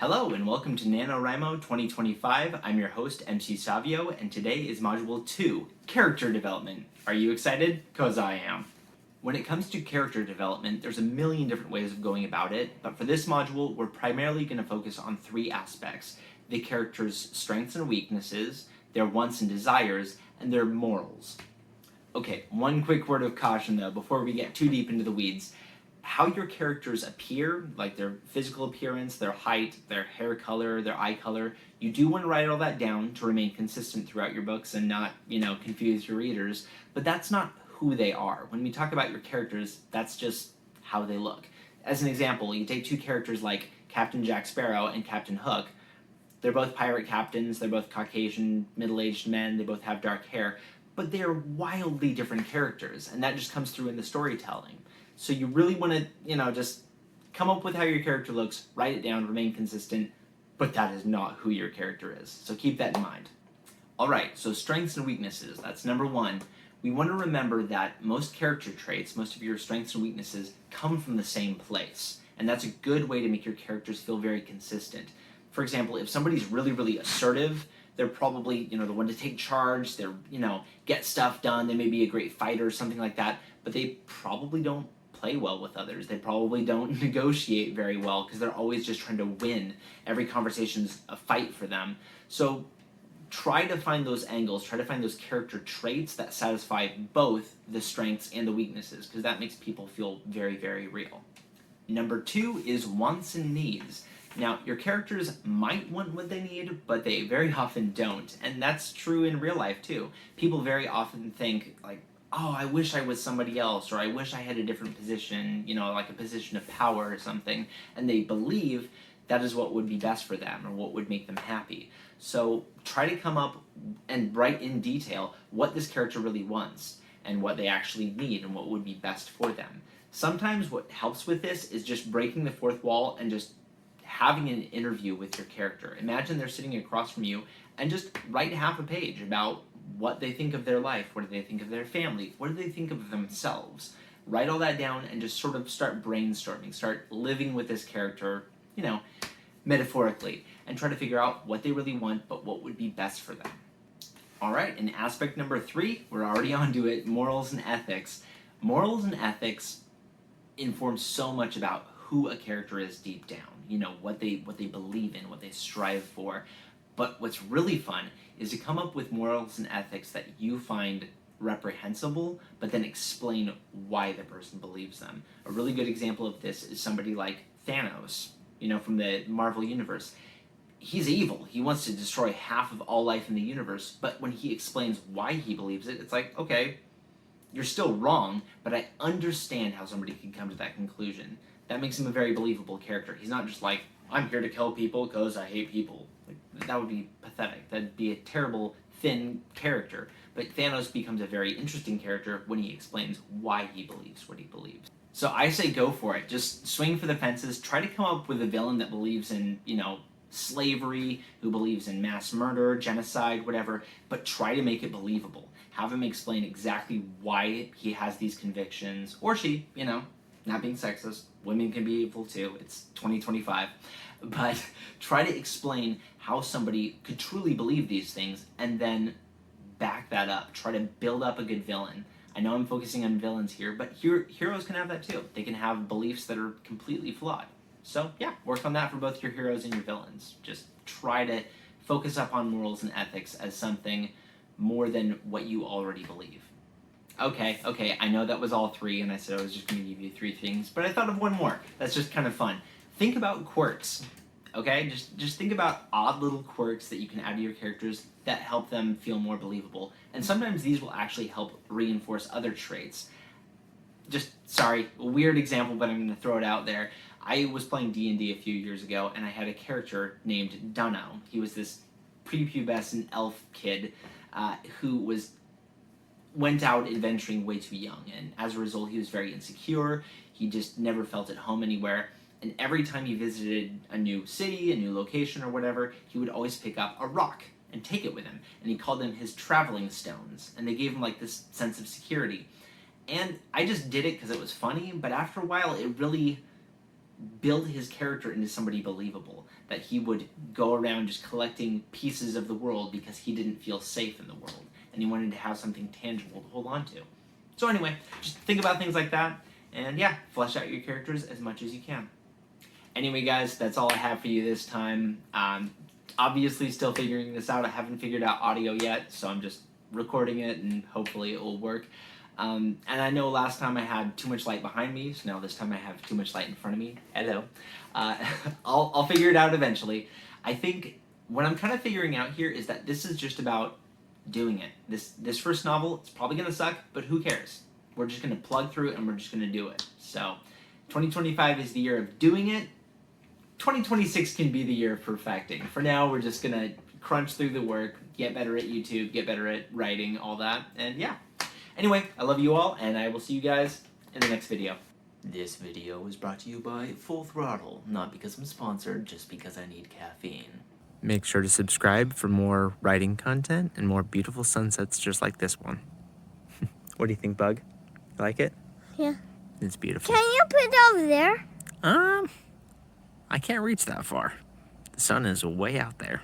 Hello and welcome to NaNoWriMo 2025. I'm your host, MC Savio, and today is Module 2, Character Development. Are you excited? 'Cause I am. When it comes to character development, there's a million different ways of going about it, but for this module, we're primarily going to focus on three aspects: the character's strengths and weaknesses, their wants and desires, and their morals. Okay, one quick word of caution though, before we get too deep into the weeds. How your characters appear, like their physical appearance, their height, their hair color, their eye color, you do want to write all that down to remain consistent throughout your books and not, confuse your readers, but that's not who they are. When we talk about your characters, that's just how they look. As an example, you take two characters like Captain Jack Sparrow and Captain Hook. They're both pirate captains, they're both Caucasian, middle-aged men, they both have dark hair, but they are wildly different characters, and that just comes through in the storytelling. So you really want to, just come up with how your character looks, write it down, remain consistent, but that is not who your character is. So keep that in mind. Alright, so strengths and weaknesses, that's number one. We want to remember that most character traits, most of your strengths and weaknesses, come from the same place. And that's a good way to make your characters feel very consistent. For example, if somebody's really, really assertive, they're probably, the one to take charge, they're, get stuff done, they may be a great fighter or something like that, but they probably don't play well with others. They probably don't negotiate very well because they're always just trying to win. Every conversation's a fight for them. So try to find those angles, try to find those character traits that satisfy both the strengths and the weaknesses, because that makes people feel very, very real. Number two is wants and needs. Now, your characters might want what they need, but they very often don't, and that's true in real life too. People very often think, like, oh, I wish I was somebody else, or I wish I had a different position, like a position of power or something, and they believe that is what would be best for them, or what would make them happy. So try to come up and write in detail what this character really wants, and what they actually need, and what would be best for them. Sometimes what helps with this is just breaking the fourth wall and just having an interview with your character. Imagine they're sitting across from you and just write half a page about what they think of their life, what do they think of their family, what do they think of themselves. Write all that down and just sort of start brainstorming, start living with this character, metaphorically, and try to figure out what they really want, but what would be best for them. Alright, and aspect number three, we're already on to it, morals and ethics. Morals and ethics inform so much about who a character is deep down, what they believe in, what they strive for. But what's really fun is to come up with morals and ethics that you find reprehensible, but then explain why the person believes them. A really good example of this is somebody like Thanos, from the Marvel Universe. He's evil. He wants to destroy half of all life in the universe, but when he explains why he believes it, it's like, okay, you're still wrong, but I understand how somebody could come to that conclusion. That makes him a very believable character. He's not just like, I'm here to kill people because I hate people. That would be pathetic. That'd be a terrible, thin character. But Thanos becomes a very interesting character when he explains why he believes what he believes. So I say go for it. Just swing for the fences. Try to come up with a villain that believes in, slavery, who believes in mass murder, genocide, whatever, but try to make it believable. Have him explain exactly why he has these convictions, or she, not being sexist. Women can be evil too. It's 2025. But try to explain how somebody could truly believe these things and then back that up. Try to build up a good villain. I know I'm focusing on villains here, but heroes can have that too. They can have beliefs that are completely flawed. So yeah, work on that for both your heroes and your villains. Just try to focus up on morals and ethics as something more than what you already believe. Okay, I know that was all three, and I said I was just going to give you three things, but I thought of one more. That's just kind of fun. Think about quirks, okay? Just think about odd little quirks that you can add to your characters that help them feel more believable. And sometimes these will actually help reinforce other traits. Sorry, a weird example, but I'm going to throw it out there. I was playing D&D a few years ago, and I had a character named Dunno. He was this prepubescent elf kid who went out adventuring way too young, and as a result he was very insecure. He just never felt at home anywhere, and every time he visited a new city, a new location or whatever, he would always pick up a rock and take it with him, and he called them his traveling stones, and they gave him like this sense of security. And I just did it because it was funny, but after a while it really build his character into somebody believable, that he would go around just collecting pieces of the world because he didn't feel safe in the world, and he wanted to have something tangible to hold on to. So anyway, just think about things like that, and yeah, flesh out your characters as much as you can. Anyway, guys, that's all I have for you this time. Obviously still figuring this out. I haven't figured out audio yet, so I'm just recording it, and hopefully it will work. And I know last time I had too much light behind me, so now this time I have too much light in front of me. Hello. I'll figure it out eventually. I think what I'm kind of figuring out here is that this is just about doing it. This first novel, it's probably going to suck, but who cares? We're just going to plug through it, and we're just going to do it. So 2025 is the year of doing it. 2026 can be the year of perfecting. For now, we're just going to crunch through the work, get better at YouTube, get better at writing, all that, and yeah. Anyway, I love you all, and I will see you guys in the next video. This video was brought to you by Full Throttle, not because I'm sponsored, just because I need caffeine. Make sure to subscribe for more writing content and more beautiful sunsets just like this one. What do you think, Bug? You like it? Yeah. It's beautiful. Can you put it over there? I can't reach that far. The sun is way out there.